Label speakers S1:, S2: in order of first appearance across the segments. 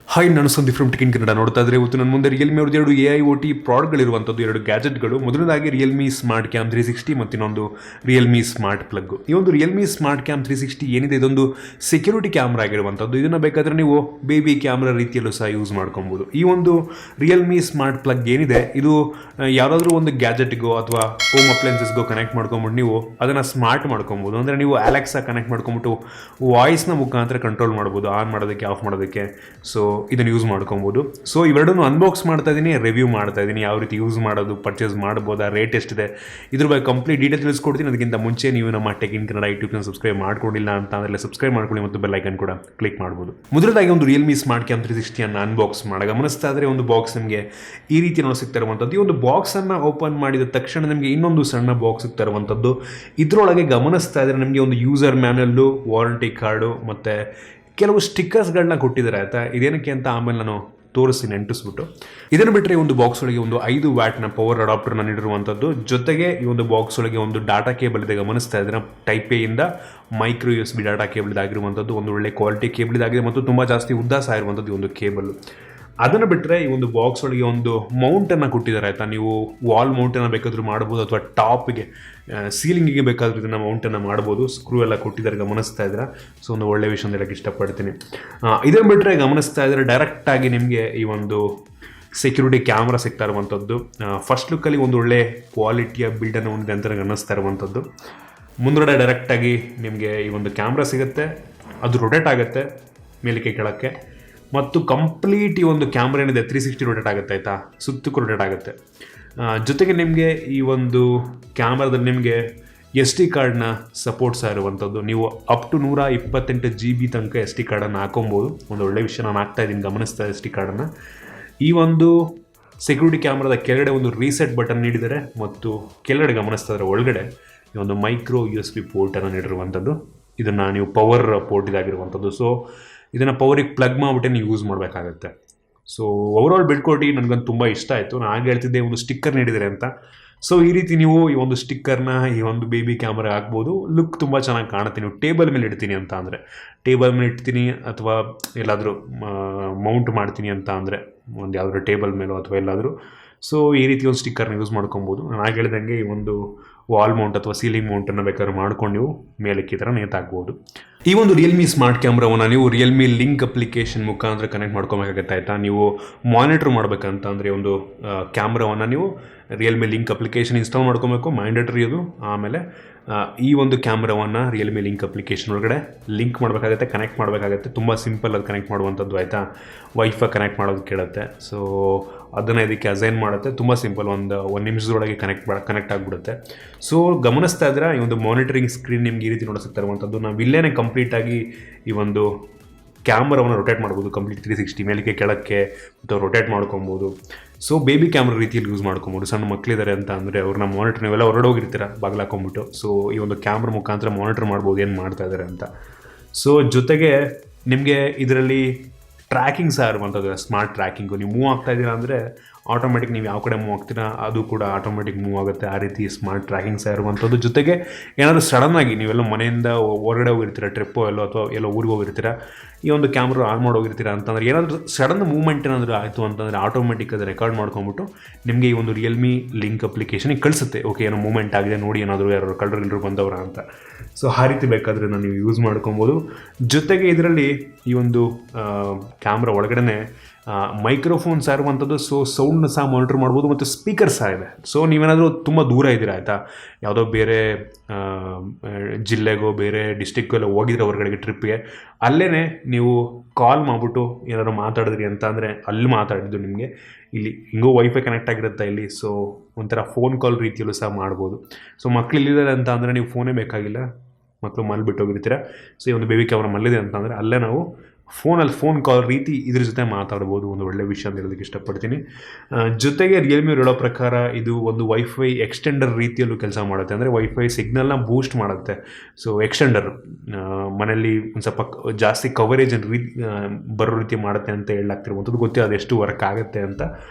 S1: Hi, ನಾನು Sandeep from ಟಿಕಿನ್ Kannada. ನೋಡ್ತಾ ಇದ್ರೆ ಇವತ್ತು ನನ್ನ ಮುಂದೆ ರಿಯಲ್ಮಿ ಅವ್ರದ್ದು ಎರಡು AIoT ಪ್ರಾಡಕ್ಟ್ಗಳಿರುವಂಥದ್ದು, ಎರಡು ಗ್ಯಾಜೆಟ್ಗಳು. ಮೊದಲನೇದಾಗಿ ರಿಯಲ್ಮಿ ಸ್ಮಾರ್ಟ್ ಕ್ಯಾಮ್ 360 ಮತ್ತು ಇನ್ನೊಂದು ರಿಯಲ್ಮಿ ಸ್ಮಾರ್ಟ್ ಪ್ಲಗ್. ಈ ಒಂದು ರಿಯಲ್ಮಿ ಸ್ಮಾರ್ಟ್ ಕ್ಯಾಮ್ 360 ಏನಿದೆ, ಇದೊಂದು ಸೆಕ್ಯೂರಿಟಿ ಕ್ಯಾಮ್ರಾ ಆಗಿರುವಂಥದ್ದು. ಇದನ್ನು ಬೇಕಾದರೆ ನೀವು ಬೇಬಿ ಕ್ಯಾಮ್ರಾ ರೀತಿಯಲ್ಲೂ ಸಹ ಯೂಸ್ ಮಾಡ್ಕೊಬೋದು. ಈ ಒಂದು ರಿಯಲ್ಮಿ ಸ್ಮಾರ್ಟ್ ಪ್ಲಗ್ ಏನಿದೆ, ಇದು ಯಾವುದಾದ್ರೂ ಒಂದು ಗ್ಯಾಜೆಟ್ಗೋ ಅಥವಾ ಹೋಮ್ ಅಪ್ಲೈನ್ಸಸ್ಗೋ ಕನೆಕ್ಟ್ ಮಾಡ್ಕೊಂಬಿಟ್ಟು ನೀವು ಅದನ್ನು ಸ್ಮಾರ್ಟ್ ಮಾಡ್ಕೊಬೋದು. ಅಂದರೆ ನೀವು ಅಲೆಕ್ಸಾ ಕನೆಕ್ಟ್ ಮಾಡ್ಕೊಂಬಿಟ್ಟು ವಾಯ್ಸ್ನ ಮುಖಾಂತರ ಕಂಟ್ರೋಲ್ ಮಾಡ್ಬೋದು, ಆನ್ ಮಾಡೋದಕ್ಕೆ, ಆಫ್ ಮಾಡೋದಕ್ಕೆ. ಸೊ ಇದನ್ನು ಯೂಸ್ ಮಾಡ್ಕೊಬೋದು. ಸೊ ಇವೆರಡನ್ನು ಅನ್ಬಾಕ್ಸ್ ಮಾಡ್ತಾ ಇದ್ದೀನಿ, ರಿವ್ಯೂ ಮಾಡ್ತಾ ಇದ್ದೀನಿ, ಯಾವ ರೀತಿ ಯೂಸ್ ಮಾಡೋದು, ಪರ್ಚೇಸ್ ಮಾಡ್ಬೋದಾ, ರೇಟ್ ಎಷ್ಟಿದೆ, ಇದ್ರ ಬಗ್ಗೆ ಕಂಪ್ಲೀಟ್ ಡೀಟೇಲ್ ತಿಳಿಸ್ಕೊಡ್ತೀನಿ. ಅದಕ್ಕಿಂತ ಮುಂಚೆ ನೀವು ನಮ್ಮ ಟೆಕಿನ್ ಕನ್ನಡ ಯೂಟ್ಯೂಬ್ನ ಸಬ್ಸ್ಕ್ರೈಬ್ ಮಾಡ್ಕೊಂಡಿಲ್ಲ ಅಂತ ಅಂದರೆ ಸಬ್ಸ್ಕ್ರೈಬ್ ಮಾಡ್ಕೊಳ್ಳಿ ಮತ್ತು ಬೆಲ್ ಐಕನ್ ಕೂಡ ಕ್ಲಿಕ್ ಮಾಡ್ಬೋದು. ಮೊದಲದಾಗಿ ಒಂದು ರಿಯಲ್ಮಿ ಸ್ಮಾರ್ಟ್ ಕ್ಯಾಮ್ 360 ಅನ್ನು ಅನ್ಬಾಕ್ಸ್ ಮಾಡಿ ಗಮನಿಸ್ತಾ ಇದ್ರೆ ಒಂದು ಬಾಕ್ಸ್ ನಿಮಗೆ ಈ ರೀತಿ ನಾವು ಸಿಗ್ತಾ ಇರುವಂಥದ್ದು. ಈ ಒಂದು ಬಾಕ್ಸನ್ನು ಓಪನ್ ಮಾಡಿದ ತಕ್ಷಣ ನಿಮಗೆ ಇನ್ನೊಂದು ಸಣ್ಣ ಬಾಕ್ಸ್ ಸಿಗ್ತಾ ಇರುವಂಥದ್ದು. ಇದರೊಳಗೆ ಗಮನಿಸ್ತಾ ಇದ್ರೆ ನಿಮಗೆ ಒಂದು ಯೂಸರ್ ಮ್ಯಾನ್ಯಲ್ಲು, ವಾರಂಟಿ ಕಾರ್ಡು ಮತ್ತು ಕೆಲವು ಸ್ಟಿಕ್ಕರ್ಸ್ಗಳನ್ನ ಕೊಟ್ಟಿದ್ದಾರೆ. ಆಯಿತಾ, ಇದೇನಕ್ಕೆ ಅಂತ ಆಮೇಲೆ ನಾನು ತೋರಿಸ್ತೀನಿ ಅಂಟಿಸ್ಬಿಟ್ಟು. ಇದನ್ನು ಬಿಟ್ಟರೆ ಒಂದು ಬಾಕ್ಸ್ ಒಳಗೆ ಒಂದು 5 ವ್ಯಾಟ್ನ ಪವರ್ ಅಡಾಪ್ಟರ್ನ ನೀಡಿರುವಂಥದ್ದು. ಜೊತೆಗೆ ಈ ಒಂದು ಬಾಕ್ಸ್ ಒಳಗೆ ಒಂದು ಡಾಟಾ ಕೇಬಲ್ ಇದೆ. ಗಮನಿಸ್ತಾ ಇದ್ರೆ ಟೈಪ್ ಎ ಇಂದ ಮೈಕ್ರೋ USB ಡಾಟಾ ಕೇಬಲ್ ಇದಾಗಿರುವಂಥದ್ದು. ಒಂದು ಒಳ್ಳೆ ಕ್ವಾಲಿಟಿ ಕೇಬಲ್ ಇದಾಗಿದೆ ಮತ್ತು ತುಂಬ ಜಾಸ್ತಿ ಉದ್ದ ಸಹ ಇರುವಂಥದ್ದು ಈ ಒಂದು ಕೇಬಲ್. ಅದನ್ನು ಬಿಟ್ಟರೆ ಈ ಒಂದು ಬಾಕ್ಸ್ ಒಳಗೆ ಒಂದು ಮೌಂಟನ್ನು ಕೊಟ್ಟಿದ್ದಾರೆ. ಆಯಿತಾ, ನೀವು ವಾಲ್ ಮೌಂಟನ್ನು ಬೇಕಾದರೂ ಮಾಡ್ಬೋದು ಅಥವಾ ಟಾಪಿಗೆ ಸೀಲಿಂಗಿಗೆ ಬೇಕಾದರೂ ಇದನ್ನು ಮೌಂಟನ್ನು ಮಾಡ್ಬೋದು. ಸ್ಕ್ರೂ ಎಲ್ಲ ಕೊಟ್ಟಿದ್ದಾರೆ, ಗಮನಿಸ್ತಾ ಇದ್ರೆ. ಸೊ ಒಂದು ಒಳ್ಳೆ ವಿಷಯ ಅಂತ ಹೇಳಕ್ಕೆ ಇಷ್ಟಪಡ್ತೀನಿ. ಇದನ್ನು ಬಿಟ್ಟರೆ ಗಮನಿಸ್ತಾ ಇದ್ದರೆ ಡೈರೆಕ್ಟಾಗಿ ನಿಮಗೆ ಈ ಒಂದು ಸೆಕ್ಯೂರಿಟಿ ಕ್ಯಾಮ್ರಾ ಸಿಗ್ತಾ ಇರುವಂಥದ್ದು. ಫಸ್ಟ್ ಲುಕ್ಕಲ್ಲಿ ಒಂದು ಒಳ್ಳೆ ಕ್ವಾಲಿಟಿಯ ಬಿಲ್ಡನ್ನು ಹೊಂದಿದೆ ಅಂತ ಅನ್ನಿಸ್ತಾ ಇರುವಂಥದ್ದು. ಮುಂದುಗಡೆ ಡೈರೆಕ್ಟಾಗಿ ನಿಮಗೆ ಈ ಒಂದು ಕ್ಯಾಮ್ರಾ ಸಿಗುತ್ತೆ, ಅದು ರೊಟೇಟ್ ಆಗುತ್ತೆ ಮೇಲಕ್ಕೆ ಕೆಳಕ್ಕೆ. ಮತ್ತು ಕಂಪ್ಲೀಟ್ ಈ ಒಂದು ಕ್ಯಾಮ್ರಾ ಏನಿದೆ 360 ರೊಟೇಟ್ ಆಗುತ್ತೆ. ಆಯಿತಾ, ಸುತ್ತಕ್ಕೂ ರೊಟೇಟ್ ಆಗುತ್ತೆ. ಜೊತೆಗೆ ನಿಮಗೆ ಈ ಒಂದು ಕ್ಯಾಮ್ರಾದಲ್ಲಿ ನಿಮಗೆ SD ಕಾರ್ಡ್ನ ಸಪೋರ್ಟ್ ಸಹ ಇರುವಂಥದ್ದು. ನೀವು ಅಪ್ ಟು 128 GB ತನಕ SD ಕಾರ್ಡನ್ನು ಹಾಕೊಬೋದು. ಒಂದು ಒಳ್ಳೆ ವಿಷಯ ನಾನು ಹಾಕ್ತಾ ಇದ್ದೀನಿ, ಗಮನಿಸ್ತಾ SD ಕಾರ್ಡನ್ನು. ಈ ಒಂದು ಸೆಕ್ಯೂರಿಟಿ ಕ್ಯಾಮ್ರಾದ ಕೆಳಗಡೆ ಒಂದು ರೀಸೆಟ್ ಬಟನ್ ನೀಡಿದ್ದಾರೆ ಮತ್ತು ಕೆಳಗಡೆ ಗಮನಿಸ್ತಾ ಇದ್ದಾರೆ ಒಳಗಡೆ ಈ ಒಂದು ಮೈಕ್ರೋ USB ಪೋರ್ಟನ್ನು ನೀಡಿರುವಂಥದ್ದು. ಇದನ್ನು ನೀವು ಪವರ್ ಪೋರ್ಟ್ ಇದಾಗಿರುವಂಥದ್ದು. ಸೊ ಇದನ್ನು ಪವರಿಗೆ ಪ್ಲಗ್ ಮಾಡಿಬಿಟ್ಟೆ ನೀವು ಯೂಸ್ ಮಾಡಬೇಕಾಗತ್ತೆ. ಸೊ ಓವರಾಲ್ ಬಿಲ್ಡ್ ಕ್ವಾಲಿಟಿ ನನಗಂತೂ ತುಂಬ ಇಷ್ಟ ಆಯಿತು. ನಾನು ಆಗ ಹೇಳ್ತಿದ್ದೆ ಒಂದು ಸ್ಟಿಕ್ಕರ್ ನೀಡಿದ್ದಾರೆ ಅಂತ. ಸೊ ಈ ರೀತಿ ನೀವು ಈ ಒಂದು ಸ್ಟಿಕ್ಕರ್ನ ಈ ಒಂದು ಬೇಬಿ ಕ್ಯಾಮ್ರಾ ಹಾಕ್ಬೋದು. ಲುಕ್ ತುಂಬ ಚೆನ್ನಾಗಿ ಕಾಣುತ್ತೆ. ನೀವು ಟೇಬಲ್ ಮೇಲೆ ಇಡ್ತೀನಿ ಅಂತ ಅಂದರೆ ಟೇಬಲ್ ಮೇಲೆ ಇಡ್ತೀನಿ, ಅಥವಾ ಎಲ್ಲಾದರೂ ಮೌಂಟ್ ಮಾಡ್ತೀನಿ ಅಂತ ಅಂದರೆ ಒಂದು ಯಾವುದಾದ್ರು ಟೇಬಲ್ ಮೇಲೋ ಅಥವಾ ಎಲ್ಲಾದರೂ. ಸೊ ಈ ರೀತಿ ಒಂದು ಸ್ಟಿಕ್ಕರ್ನ ಯೂಸ್ ಮಾಡ್ಕೊಬೋದು. ನಾನು ಆಗ ಹೇಳಿದಂಗೆ ಈ ಒಂದು ವಾಲ್ ಮೌಂಟ್ ಅಥವಾ ಸೀಲಿಂಗ್ ಮೌಂಟನ್ನು ಬೇಕಾದ್ರೆ ಮಾಡ್ಕೊಂಡು ನೀವು ಮೇಲಕ್ಕೆ ಈ ಥರ ನೇತಾಕ್ಬೋದು. ಈ ಒಂದು ರಿಯಲ್ಮಿ ಸ್ಮಾರ್ಟ್ ಕ್ಯಾಮ್ರಾವನ್ನು ನೀವು ರಿಯಲ್ಮಿ ಲಿಂಕ್ ಅಪ್ಲಿಕೇಶನ್ ಮುಖಾಂತರ ಕನೆಕ್ಟ್ ಮಾಡ್ಕೊಬೇಕಾಗತ್ತೆ. ಆಯಿತಾ, ನೀವು ಮಾನಿಟ್ರ್ ಮಾಡಬೇಕಂತ ಅಂದರೆ ಒಂದು ಕ್ಯಾಮ್ರಾವನ್ನು ನೀವು ರಿಯಲ್ಮಿ ಲಿಂಕ್ ಅಪ್ಲಿಕೇಶನ್ ಇನ್ಸ್ಟಾಲ್ ಮಾಡ್ಕೊಬೇಕು, ಮ್ಯಾಂಡೇಟ್ರಿ ಅದು. ಆಮೇಲೆ ಈ ಒಂದು ಕ್ಯಾಮ್ರಾವನ್ನು ರಿಯಲ್ಮಿ ಲಿಂಕ್ ಅಪ್ಲಿಕೇಶನ್ ಒಳಗಡೆ ಲಿಂಕ್ ಮಾಡಬೇಕಾಗತ್ತೆ, ಕನೆಕ್ಟ್ ಮಾಡಬೇಕಾಗತ್ತೆ. ತುಂಬ ಸಿಂಪಲ್ ಅದು ಕನೆಕ್ಟ್ ಮಾಡುವಂಥದ್ದು. ಆಯಿತಾ, ವೈಫೈ ಕನೆಕ್ಟ್ ಮಾಡೋದು ಕೇಳುತ್ತೆ. ಸೊ ಅದನ್ನು ಇದಕ್ಕೆ ಅಸೈನ್ ಮಾಡುತ್ತೆ. ತುಂಬ ಸಿಂಪಲ್, ಒಂದು ನಿಮಿಷದೊಳಗೆ ಕನೆಕ್ಟ್ ಆಗಿಬಿಡುತ್ತೆ. ಸೊ ಗಮನಿಸ್ತಾ ಇದ್ರೆ ಈ ಒಂದು ಮಾನಿಟರಿಂಗ್ ಸ್ಕ್ರೀನ್ ನಿಮ್ಗೆ ಈ ರೀತಿ ನೋಡಿಸ್ತಾ ಇರುವಂಥದ್ದು. ನಾವು ಇಲ್ಲೇನೆ ಕಂಪ್ಲೀಟಾಗಿ ಈ ಒಂದು ಕ್ಯಾಮ್ರಾವನ್ನು ರೊಟೇಟ್ ಮಾಡ್ಬೋದು. ಕಂಪ್ಲೀಟ್ 360 ಮೇಲಕ್ಕೆ ಕೆಳಕ್ಕೆ ಮತ್ತು ರೊಟೇಟ್ ಮಾಡ್ಕೊಬೋದು. ಸೊ ಬೇಬಿ ಕ್ಯಾಮ್ರಾ ರೀತಿಯಲ್ಲಿ ಯೂಸ್ ಮಾಡ್ಕೊಬೋದು. ಸಣ್ಣ ಮಕ್ಕಳಿದ್ದಾರೆ ಅಂತ ಅಂದರೆ ಅವ್ರನ್ನ ಮಾನಿಟರ್, ನೀವೆಲ್ಲ ಹೊರಡೆ ಹೋಗಿರ್ತೀರ ಬಾಗಿಲು ಹಾಕೊಂಡ್ಬಿಟ್ಟು. ಸೊ ಈ ಒಂದು ಕ್ಯಾಮ್ರಾ ಮುಖಾಂತರ ಮಾನಿಟರ್ ಮಾಡ್ಬೋದು ಏನು ಮಾಡ್ತಾ ಇದ್ದಾರೆ ಅಂತ. ಸೊ ಜೊತೆಗೆ ನಿಮಗೆ ಇದರಲ್ಲಿ ಟ್ರ್ಯಾಕಿಂಗ್ ಸಹ ಇರುವಂಥದ್ದು, ಸ್ಮಾರ್ಟ್ ಟ್ರ್ಯಾಕಿಂಗು. ನೀವು ಮೂವ್ ಆಗ್ತಾ ಇದ್ದೀರಾ ಅಂದರೆ ಆಟೋಮೆಟಿಕ್ ನೀವು ಯಾವ ಕಡೆ ಮೂವ್ ಆಗ್ತೀರಾ ಅದು ಕೂಡ ಆಟೋಮೆಟಿಕ್ ಮೂವ್ ಆಗುತ್ತೆ. ಆ ರೀತಿ ಸ್ಮಾರ್ಟ್ ಟ್ರ್ಯಾಕಿಂಗ್ ಸಹ ಇರುವಂಥದ್ದು. ಜೊತೆಗೆ ಏನಾದರೂ ಸಡನ್ನಾಗಿ ನೀವೆಲ್ಲ ಮನೆಯಿಂದ ಹೊರಗಡೆ ಹೋಗಿರ್ತೀರ, ಟ್ರಿಪ್ಪೋ ಎಲ್ಲೋ ಅಥವಾ ಎಲ್ಲೋ ಊರಿಗೆ ಹೋಗಿರ್ತೀರ, ಈ ಒಂದು ಕ್ಯಾಮ್ರಾ ಆನ್ ಮಾಡಿ ಹೋಗಿರ್ತೀರ ಅಂತಂದರೆ ಏನಾದರೂ ಸಡನ್ ಮೂವ್ಮೆಂಟ್ ಏನಾದರೂ ಆಯಿತು ಅಂತಂದರೆ ಆಟೋಮೆಟಿಕ್ ಅದು ರೆಕಾರ್ಡ್ ಮಾಡ್ಕೊಂಬಿಟ್ಟು ನಿಮಗೆ ಈ ಒಂದು ರಿಯಲ್ಮಿ ಲಿಂಕ್ ಅಪ್ಲಿಕೇಶನಿಗೆ ಕಳಿಸುತ್ತೆ. ಓಕೆ, ಏನೋ ಮೂವ್ಮೆಂಟ್ ಆಗಿದೆ ನೋಡಿ, ಏನಾದರೂ ಯಾರು ಕಳ್ಳರು ಬಂದವರ ಅಂತ. ಸೊ ಆ ರೀತಿ ಬೇಕಾದರೆ ನೀವು ಯೂಸ್ ಮಾಡ್ಕೊಬೋದು. ಜೊತೆಗೆ ಇದರಲ್ಲಿ ಈ ಒಂದು ಕ್ಯಾಮ್ರಾ ಒಳಗಡೆ ಮೈಕ್ರೋಫೋನ್ ಸಹ ಇರುವಂಥದ್ದು. ಸೊ ಸೌಂಡ್ನ ಸಹ ಮಾನಿಟರ್ ಮಾಡ್ಬೋದು ಮತ್ತು ಸ್ಪೀಕರ್ ಸಹ ಇದೆ. ಸೊ ನೀವೇನಾದರೂ ತುಂಬ ದೂರ ಇದ್ದೀರಾ, ಆಯಿತಾ, ಯಾವುದೋ ಬೇರೆ ಜಿಲ್ಲೆಗೋ ಬೇರೆ ಡಿಸ್ಟಿಕ್ಗೋ ಎಲ್ಲ ಹೋಗಿದ್ರೆ ಹೊರಗಡೆಗೆ ಟ್ರಿಪ್ಗೆ, ಅಲ್ಲೇ ನೀವು ಕಾಲ್ ಮಾಡಿಬಿಟ್ಟು ಏನಾದ್ರು ಮಾತಾಡಿದ್ರಿ ಅಂತ ಅಂದರೆ ಅಲ್ಲಿ ಮಾತಾಡಿದ್ದು ನಿಮಗೆ ಇಲ್ಲಿ ಹಿಂಗೋ ವೈಫೈ ಕನೆಕ್ಟ್ ಆಗಿರುತ್ತೆ ಇಲ್ಲಿ. ಸೊ ಒಂಥರ ಫೋನ್ ಕಾಲ್ ರೀತಿಯಲ್ಲೂ ಸಹ ಮಾಡ್ಬೋದು. ಸೊ ಮಕ್ಳು ಇಲ್ಲಿದ್ದಾರೆ ಅಂತ ಅಂದರೆ ನೀವು ಫೋನೇ ಬೇಕಾಗಿಲ್ಲ, ಮಕ್ಕಳು ಮಲ್ಬಿಟ್ಟು ಹೋಗಿರ್ತೀರ. ಸೊ ಈ ಒಂದು ಬೇಬಿ ಕ್ಯಾಮ್ರಾ ಮಲ್ಲಿದೆ ಅಂತ ಅಂದರೆ ಅಲ್ಲೇ ನಾವು ಫೋನ್ ಕಾಲ್ ರೀತಿ ಇದ್ರ ಜೊತೆ ಮಾತಾಡ್ಬೋದು. ಒಂದು ಒಳ್ಳೆ ವಿಷಯ ಅಂತ ಹೇಳೋದಕ್ಕೆ ಇಷ್ಟಪಡ್ತೀನಿ. ಜೊತೆಗೆ ರಿಯಲ್ಮಿ ಹೇಳೋ ಪ್ರಕಾರ ಇದು ಒಂದು ವೈಫೈ ಎಕ್ಸ್ಟೆಂಡರ್ ರೀತಿಯಲ್ಲೂ ಕೆಲಸ ಮಾಡುತ್ತೆ. ಅಂದರೆ ವೈಫೈ ಸಿಗ್ನಲ್ನ ಬೂಸ್ಟ್ ಮಾಡುತ್ತೆ. ಸೊ ಎಕ್ಸ್ಟೆಂಡರ್ ಮನೆಯಲ್ಲಿ ಒಂದು ಸ್ವಲ್ಪ ಜಾಸ್ತಿ ಕವರೇಜ್ ಬರೋ ರೀತಿ ಮಾಡುತ್ತೆ ಅಂತ ಹೇಳಾಗ್ತಿರುವಂಥದ್ದು. ಗೊತ್ತಿಲ್ಲ ಅದೆಷ್ಟು ವರ್ಕ್ ಆಗುತ್ತೆ ಅಂತ,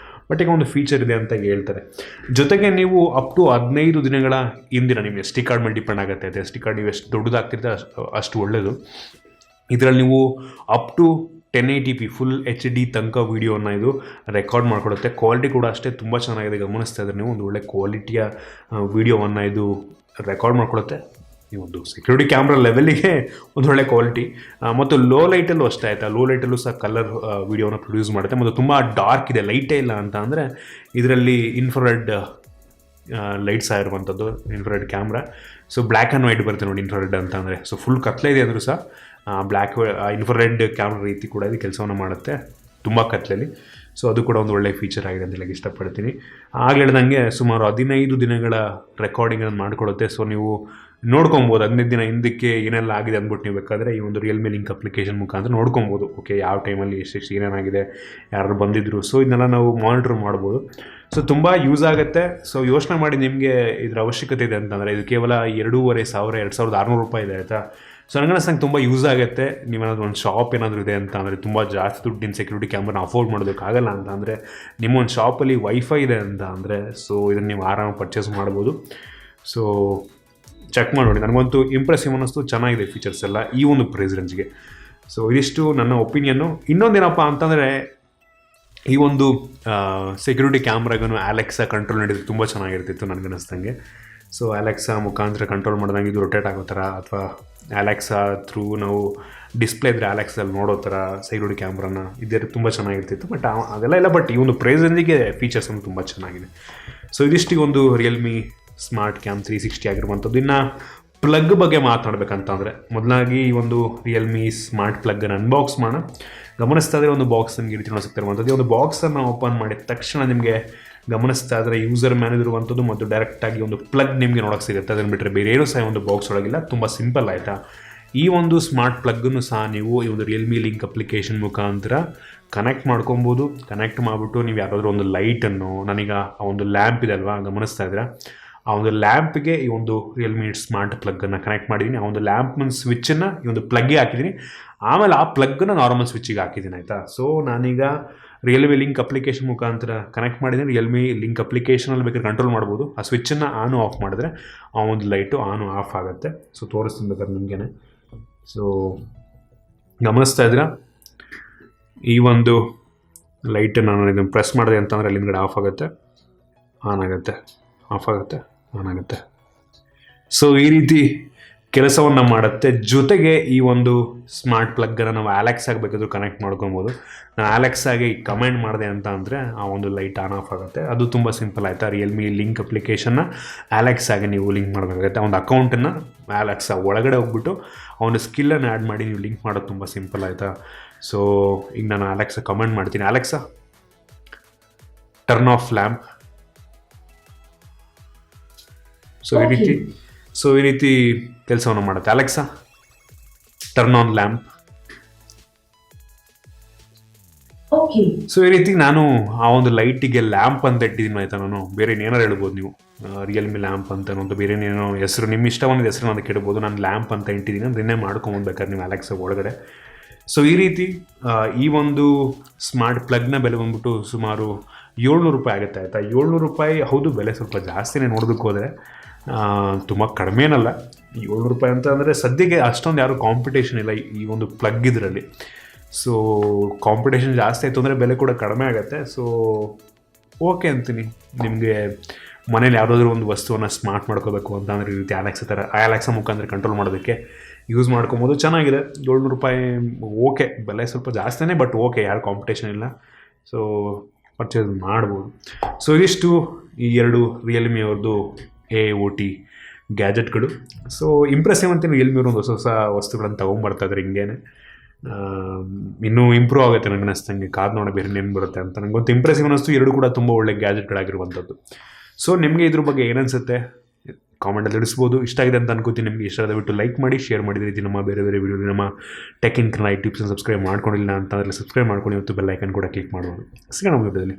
S1: ಬಟ್ ಈಗ ಒಂದು ಫೀಚರ್ ಇದೆ ಅಂತ ಹೇಳ್ತಾರೆ. ಜೊತೆಗೆ ನೀವು ಅಪ್ ಟು 15 ದಿನಗಳ ಹಿಂದಿನ ನಿಮ್ಮ SD ಕಾರ್ಡ್ ಮೇಲೆ ಡಿಪೆಂಡ್ ಆಗುತ್ತೆ. ಅದು SD ಕಾರ್ಡ್ ನೀವು ಎಷ್ಟು ದೊಡ್ಡದಾಗ್ತಿರುತ್ತೆ ಅಷ್ಟು ಒಳ್ಳೆಯದು. ಇದರಲ್ಲಿ ನೀವು up to 1080p full HD ತನಕ ವೀಡಿಯೋನ ಇದು ರೆಕಾರ್ಡ್ ಮಾಡ್ಕೊಡುತ್ತೆ. ಕ್ವಾಲಿಟಿ ಕೂಡ ಅಷ್ಟೇ ತುಂಬ ಚೆನ್ನಾಗಿದೆ. ಗಮನಿಸ್ತಾ ಇದ್ರೆ ನೀವು ಒಂದು ಒಳ್ಳೆ ಕ್ವಾಲಿಟಿಯ ವೀಡಿಯೋವನ್ನು ಇದು ರೆಕಾರ್ಡ್ ಮಾಡ್ಕೊಳುತ್ತೆ. ಈ ಒಂದು ಸೆಕ್ಯೂರಿಟಿ ಕ್ಯಾಮ್ರಾ ಲೆವೆಲಿಗೆ ಒಂದು ಒಳ್ಳೆ ಕ್ವಾಲಿಟಿ. ಮತ್ತು ಲೋ ಲೈಟಲ್ಲೂ ಅಷ್ಟೇ ಆಯಿತಾ, ಲೋ ಲೈಟಲ್ಲೂ ಸಹ ಕಲರ್ ವೀಡಿಯೋನ ಪ್ರೊಡ್ಯೂಸ್ ಮಾಡುತ್ತೆ. ಮತ್ತು ತುಂಬ ಡಾರ್ಕ್ ಇದೆ, ಲೈಟೇ ಇಲ್ಲ ಅಂತ ಅಂದರೆ ಇದರಲ್ಲಿ ಇನ್ಫ್ರಾರೆಡ್ ಲೈಟ್ಸ್ ಆಗಿರುವಂಥದ್ದು, infrared camera. So black and white ಬರುತ್ತೆ ನೋಡಿ ಇನ್ಫ್ರಾರೆಡ್ ಅಂತ ಅಂದರೆ. ಸೊ ಫುಲ್ ಕತ್ಲೆ ಇದೆ ಅಂದರೂ ಸಹ ಬ್ಲ್ಯಾಕ್ ಇನ್ಫ್ರಾರೆಡ್ ಕ್ಯಾಮ್ರಾ ರೀತಿ ಕೂಡ ಇದು ಕೆಲಸವನ್ನು ಮಾಡುತ್ತೆ ತುಂಬ ಕತ್ಲೆಯಲ್ಲಿ. ಸೊ ಅದು ಕೂಡ ಒಂದು ಒಳ್ಳೆಯ ಫೀಚರ್ ಆಗಿದೆ ಅಂತ ಹೇಳಕ್ಕೆ ಇಷ್ಟಪಡ್ತೀನಿ. ಆಗಲೇ ಹೇಳ್ದಂಗೆ ಸುಮಾರು 15 ದಿನಗಳ ರೆಕಾರ್ಡಿಂಗನ್ನು ಮಾಡಿಕೊಡುತ್ತೆ. ಸೊ ನೀವು ನೋಡ್ಕೊಬೋದು 15 ದಿನ ಹಿಂದಕ್ಕೆ ಏನೆಲ್ಲ ಆಗಿದೆ ಅಂದ್ಬಿಟ್ಟು ನೀವು ಬೇಕಾದರೆ ಈ ಒಂದು ರಿಯಲ್ಮಿ ಲಿಂಕ್ ಅಪ್ಲಿಕೇಶನ್ ಮುಖಾಂತರ ನೋಡ್ಕೊಬೋದು. ಓಕೆ, ಯಾವ ಟೈಮಲ್ಲಿ ಎಷ್ಟೆಷ್ಟು ಏನೇನಾಗಿದೆ, ಯಾರು ಬಂದಿದ್ದರು, ಸೊ ಇದನ್ನೆಲ್ಲ ನಾವು ಮಾನಿಟ್ರ್ ಮಾಡ್ಬೋದು. ಸೊ ತುಂಬ ಯೂಸ್ ಆಗುತ್ತೆ. ಸೊ ಯೋಚನೆ ಮಾಡಿ, ನಿಮಗೆ ಇದರ ಅವಶ್ಯಕತೆ ಇದೆ ಅಂತಂದರೆ ಇದು ಕೇವಲ 2,500 ಇದೆ ಆಯಿತಾ. ಸೊ ನನಗನ್ನಿಸ್ತಂಗೆ ತುಂಬ ಯೂಸ್ ಆಗುತ್ತೆ. ನೀವೇನಾದರೂ ಒಂದು ಶಾಪ್ ಏನಾದರೂ ಇದೆ ಅಂತ ಅಂದರೆ, ತುಂಬ ಜಾಸ್ತಿ ದುಡ್ಡಿನ ಸೆಕ್ಯೂರಿಟಿ ಕ್ಯಾಮ್ರಾನ ಅಫೋರ್ಡ್ ಮಾಡೋದಕ್ಕಾಗಲ್ಲ ಅಂತ ಅಂದರೆ, ನಿಮ್ಮ ಒಂದು ಶಾಪಲ್ಲಿ ವೈಫೈ ಇದೆ ಅಂತ ಅಂದರೆ, ಸೊ ಇದನ್ನು ನೀವು ಆರಾಮಾಗಿ ಪರ್ಚೇಸ್ ಮಾಡ್ಬೋದು. ಸೊ ಚೆಕ್ ಮಾಡಿ ನೋಡಿ. ನನಗಂತೂ ಇಂಪ್ರೆಸಿವ್ ಅನ್ನಿಸ್ತು, ಚೆನ್ನಾಗಿದೆ ಫೀಚರ್ಸ್ ಎಲ್ಲ ಈ ಒಂದು ಪ್ರೈಸ್ ರೇಂಜ್ಗೆ. ಸೊ ಇದಿಷ್ಟು ನನ್ನ ಒಪಿನಿಯನ್ನು. ಇನ್ನೊಂದೇನಪ್ಪ ಅಂತಂದರೆ, ಈ ಒಂದು ಸೆಕ್ಯೂರಿಟಿ ಕ್ಯಾಮ್ರಾಗೂ ಅಲೆಕ್ಸಾ ಕಂಟ್ರೋಲ್ ನೀಡಿದ್ರೆ ತುಂಬ ಚೆನ್ನಾಗಿರ್ತಿತ್ತು ನನಗನ್ನಿಸ್ದಂಗೆ. ಸೊ ಅಲೆಕ್ಸಾ ಮುಖಾಂತರ ಕಂಟ್ರೋಲ್ ಮಾಡಿದಂಗೆ ಇದು ರೊಟೇಟ್ ಆಗೋ ಥರ, ಅಥವಾ ಅಲೆಕ್ಸಾ ಥ್ರೂ ನಾವು ಡಿಸ್ಪ್ಲೇ ಇದ್ದರೆ ಅಲೆಕ್ಸಲ್ಲಿ ನೋಡೋ ಥರ ಸೆಕ್ಯೂರಿಟಿ ಕ್ಯಾಮ್ರಾನ ಇದ್ದರೆ ತುಂಬ ಚೆನ್ನಾಗಿರ್ತಿತ್ತು. ಬಟ್ ಅದೆಲ್ಲ ಇಲ್ಲ. ಬಟ್ ಈ ಒಂದು ಪ್ರೈಸ್ ರೇಂಜಿಗೆ ಫೀಚರ್ಸ್ ಒಂದು ತುಂಬ ಚೆನ್ನಾಗಿದೆ. ಸೊ ಇದಿಷ್ಟು ಒಂದು ರಿಯಲ್ಮಿ ಸ್ಮಾರ್ಟ್ ಕ್ಯಾಮ್ 360 ಆಗಿರುವಂಥದ್ದು. ಇನ್ನು ಪ್ಲಗ್ ಬಗ್ಗೆ ಮಾತನಾಡಬೇಕಂತಂದರೆ, ಮೊದಲಾಗಿ ಈ ಒಂದು ರಿಯಲ್ಮಿ ಸ್ಮಾರ್ಟ್ ಪ್ಲಗ್ಗನ್ನು ಅನ್ಬಾಕ್ಸ್ ಮಾಡೋಣ. ಗಮನಿಸ್ತಾ ಇದ್ದರೆ ಒಂದು ಬಾಕ್ಸ್ ನಿಮಗೆ ರೀತಿ ನೋಡಿಸಿರ್ತಿರುವಂಥದ್ದು. ಈ ಒಂದು ಬಾಕ್ಸನ್ನು ಓಪನ್ ಮಾಡಿದ ತಕ್ಷಣ ನಿಮಗೆ ಗಮನಿಸ್ತಾ ಇದ್ದರೆ ಯೂಸರ್ ಮ್ಯಾನೇಜ್ ಇರುವಂಥದ್ದು ಮತ್ತು ಡೈರೆಕ್ಟಾಗಿ ಒಂದು ಪ್ಲಗ್ ನಿಮಗೆ ನೋಡೋಕ್ಕೆ ಸಿಗುತ್ತೆ. ಅದನ್ನು ಬಿಟ್ಟರೆ ಬೇರೆ ಏನೂ ಸಹ ಒಂದು ಬಾಕ್ಸ್ ಒಳಗಿಲ್ಲ. ತುಂಬ ಸಿಂಪಲ್ ಆಯಿತಾ. ಈ ಒಂದು ಸ್ಮಾರ್ಟ್ ಪ್ಲಗ್ಗನ್ನು ಸಹ ನೀವು ಈ ಒಂದು ರಿಯಲ್ಮಿ ಲಿಂಕ್ ಅಪ್ಲಿಕೇಶನ್ ಮುಖಾಂತರ ಕನೆಕ್ಟ್ ಮಾಡ್ಕೊಬೋದು. ಕನೆಕ್ಟ್ ಮಾಡಿಬಿಟ್ಟು ನೀವು ಯಾವುದಾದ್ರೂ ಒಂದು ಲೈಟನ್ನು, ನನಗೆ ಆ ಒಂದು ಲ್ಯಾಂಪ್ ಇದೆ ಅಲ್ವಾ, ಗಮನಿಸ್ತಾ ಇದ್ದೀರಾ, ಆ ಒಂದು ಲ್ಯಾಂಪ್ಗೆ ಈ ಒಂದು ರಿಯಲ್ಮಿ ಸ್ಮಾರ್ಟ್ ಪ್ಲಗ್ಗನ್ನು ಕನೆಕ್ಟ್ ಮಾಡಿದ್ದೀನಿ. ಆ ಒಂದು ಲ್ಯಾಂಪ್ನ ಸ್ವಿಚ್ಚನ್ನು ಈ ಒಂದು ಪ್ಲಗ್ಗೆ ಹಾಕಿದ್ದೀನಿ. ಆಮೇಲೆ ಆ ಪ್ಲಗ್ಗನ್ನು ನಾರ್ಮಲ್ ಸ್ವಿಚ್ಚಿಗೆ ಹಾಕಿದ್ದೀನಿ ಆಯಿತಾ. ಸೊ ನಾನೀಗ ರಿಯಲ್ಮಿ ಲಿಂಕ್ ಅಪ್ಲಿಕೇಶನ್ ಮುಖಾಂತರ ಕನೆಕ್ಟ್ ಮಾಡಿದ್ದೀನಿ. ರಿಯಲ್ಮಿ ಲಿಂಕ್ ಅಪ್ಲಿಕೇಶನಲ್ಲಿ ಬೇಕಾದ್ರೆ ಕಂಟ್ರೋಲ್ ಮಾಡ್ಬೋದು. ಆ ಸ್ವಿಚ್ಚನ್ನು ಆನು ಆಫ್ ಮಾಡಿದ್ರೆ ಆ ಒಂದು ಲೈಟು ಆನು ಆಫ್ ಆಗುತ್ತೆ. ಸೊ ತೋರಿಸ್ತೀನಿ ಬೇಕಾದ್ರೆ ನಿಮಗೇನೆ. ಸೊ ಗಮನಿಸ್ತಾ ಇದ್ದೀರಾ, ಈ ಒಂದು ಲೈಟನ್ನು ನಾನು ಇದನ್ನು ಪ್ರೆಸ್ ಮಾಡಿದೆ ಅಂತಂದರೆ ಅಲ್ಲಿ ಹಿಂದ್ಗಡೆ ಆಫ್ ಆಗುತ್ತೆ, ಆನ್ ಆಗುತ್ತೆ, ಆಫ್ ಆಗುತ್ತೆ, ಆನ್ ಆಗುತ್ತೆ. ಸೊ ಈ ರೀತಿ ಕೆಲಸವನ್ನು ಮಾಡುತ್ತೆ. ಜೊತೆಗೆ ಈ ಒಂದು ಸ್ಮಾರ್ಟ್ ಪ್ಲಗ್ಗನ್ನು ನಾವು ಅಲೆಕ್ಸಾಗೆ ಬೇಕಾದರೂ ಕನೆಕ್ಟ್ ಮಾಡ್ಕೊಬೋದು. ನಾನು ಅಲೆಕ್ಸಾಗೆ ಕಮೆಂಟ್ ಮಾಡಿದೆ ಅಂತ ಅಂದರೆ ಆ ಒಂದು ಲೈಟ್ ಆನ್ ಆಫ್ ಆಗುತ್ತೆ. ಅದು ತುಂಬ ಸಿಂಪಲ್ ಆಯಿತಾ. ರಿಯಲ್ಮಿ ಲಿಂಕ್ ಅಪ್ಲಿಕೇಶನ್ನ ಅಲೆಕ್ಸಾಗೆ ನೀವು ಲಿಂಕ್ ಮಾಡಬೇಕಾಗುತ್ತೆ. ಆ ಒಂದು ಅಕೌಂಟನ್ನು ಅಲೆಕ್ಸಾ ಒಳಗಡೆ ಹೋಗ್ಬಿಟ್ಟು ಆ ಒಂದು ಸ್ಕಿಲ್ಲನ್ನು ಆ್ಯಡ್ ಮಾಡಿ ನೀವು ಲಿಂಕ್ ಮಾಡೋದು ತುಂಬ ಸಿಂಪಲ್ ಆಯಿತಾ. ಸೊ ಈಗ ನಾನು ಅಲೆಕ್ಸಾ ಕಮೆಂಟ್ ಮಾಡ್ತೀನಿ, Alexa turn off lamp. So ಈ ರೀತಿ ಕೆಲಸವನ್ನು ಮಾಡುತ್ತೆ. Alexa turn on lamp. So ಈ ರೀತಿ ನಾನು ಆ ಒಂದು ಲೈಟಿಗೆ ಲ್ಯಾಂಪ್ ಅಂತ ಇಟ್ಟಿದ್ದೀನಿ ಆಯಿತಾ. ನಾನು ಬೇರೆ ಏನಾರು ಹೇಳ್ಬೋದು, ನೀವು ರಿಯಲ್ಮಿ ಲ್ಯಾಂಪ್ ಅಂತ ಒಂದು ಬೇರೆ ಏನೋ ಹೆಸರು, ನಿಮ್ಮ ಇಷ್ಟ ಬಂದಿದ್ದ ಹೆಸರು ಅದಕ್ಕೆ ಇಡ್ಬೋದು. ನಾನು ಲ್ಯಾಂಪ್ ಅಂತ ಇಟ್ಟಿದ್ದೀನಿ, ಅದನ್ನೇ ಮಾಡ್ಕೊಂಡ್ಬೇಕಾದ್ರೆ ನೀವು ಅಲೆಕ್ಸಾ ಒಳಗಡೆ. ಸೊ ಈ ರೀತಿ ಈ ಒಂದು ಸ್ಮಾರ್ಟ್ ಪ್ಲಗ್ನ ಬೆಲೆ ಬಂದ್ಬಿಟ್ಟು ಸುಮಾರು 700 ರೂಪಾಯಿ ಆಗುತ್ತೆ ಆಯಿತಾ. 700 ರೂಪಾಯಿ ಹೌದು, ಬೆಲೆ ಸ್ವಲ್ಪ ಜಾಸ್ತಿನೇ ನೋಡೋದಕ್ಕೆ ಹೋದರೆ, ತುಂಬ ಕಡಿಮೆನಲ್ಲ. 700 ರೂಪಾಯಿ ಅಂತ ಅಂದರೆ ಸದ್ಯಕ್ಕೆ ಅಷ್ಟೊಂದು ಯಾರು ಕಾಂಪಿಟೇಷನ್ ಇಲ್ಲ ಈ ಒಂದು ಪ್ಲಗ್ ಇದರಲ್ಲಿ. ಸೊ ಕಾಂಪಿಟೇಷನ್ ಜಾಸ್ತಿ ಆಯಿತು ಅಂದರೆ ಬೆಲೆ ಕೂಡ ಕಡಿಮೆ ಆಗುತ್ತೆ. ಸೊ ಓಕೆ ಅಂತೀನಿ. ನಿಮಗೆ ಮನೇಲಿ ಯಾವುದಾದ್ರೂ ಒಂದು ವಸ್ತುವನ್ನು ಸ್ಮಾರ್ಟ್ ಮಾಡ್ಕೋಬೇಕು ಅಂತ ಅಂದರೆ ಈ ರೀತಿ ಅಲೆಕ್ಸಾ ಮುಖಾಂತರ ಕಂಟ್ರೋಲ್ ಮಾಡೋದಕ್ಕೆ ಯೂಸ್ ಮಾಡ್ಕೊಬೋದು. ಚೆನ್ನಾಗಿದೆ. 700 ರೂಪಾಯಿ ಓಕೆ, ಬೆಲೆ ಸ್ವಲ್ಪ ಜಾಸ್ತಿನೇ, ಬಟ್ ಓಕೆ, ಯಾರು ಕಾಂಪಿಟೇಷನ್ ಇಲ್ಲ. ಸೊ ಪರ್ಚೇಸ್ ಮಾಡ್ಬೋದು. ಸೊ ಇದಿಷ್ಟು ಈ 2 ರಿಯಲ್ಮಿ ಅವ್ರದ್ದು AOT ಗ್ಯಾಜೆಟ್ಗಳು. ಸೊ ಇಂಪ್ರೆಸಿವ್ ಅಂತ ರಿಯಲ್ಮಿ ಅವರು ಒಂದು ಹೊಸ ವಸ್ತುಗಳನ್ನು ತೊಗೊಂಬರ್ತಾಯಿದ್ದಾರೆ. ಹಿಂಗೇನೆ ಇನ್ನೂ ಇಂಪ್ರೂವ್ ಆಗುತ್ತೆ ನನಗೆ ಅನ್ನಿಸ್ತಂಗೆ. ಕಾದು ನೋಡ ಬೇರೆ ಏನು ಬರುತ್ತೆ ಅಂತ ನನಗೊಂದು ಇಂಪ್ರೆಸಿವ್ ಅನ್ನಿಸ್ತು. 2 ಕೂಡ ತುಂಬ ಒಳ್ಳೆ ಗ್ಯಾಜೆಟ್ಗಳಾಗಿರುವಂಥದ್ದು. ಸೊ ನಿಮಗೆ ಇದ್ರ ಬಗ್ಗೆ ಏನನ್ಸುತ್ತೆ ಕಾಮೆಂಟಲ್ಲಿ ತಿಳಿಸ್ಬೋದು. ಇಷ್ಟ ಆಗಿದೆ ಅಂತ ಅನ್ಕೋತೀನಿ. ನಿಮಗೆ ಇಷ್ಟ ಆದಬಿಟ್ಟು ಲೈಕ್ ಮಾಡಿ, ಶೇರ್ ಮಾಡಿದ ರೀತಿ ನಮ್ಮ ಬೇರೆ ಬೇರೆ ವೀಡಿಯೋ, ನಮ್ಮ ಟೆಕ್ ಇನ್ ಕನ್ನಡ ಟಿಪ್ಸನ್ನು ಸಬ್ಸ್ಕ್ರೈಬ್ ಮಾಡ್ಕೊಂಡಿಲ್ಲ ಅಂತಂದರೆ ಸಬ್ಸ್ಕ್ರೈಬ್ ಮಾಡ್ಕೊಂಡು, ಇವತ್ತು ಬೆಲ್ ಐಕನ್ ಕೂಡ ಕ್ಲಿಕ್ ಮಾಡ್ಬೋದು. ಸಿಗೋಣ ವಿಡಿಯೋದಲ್ಲಿ.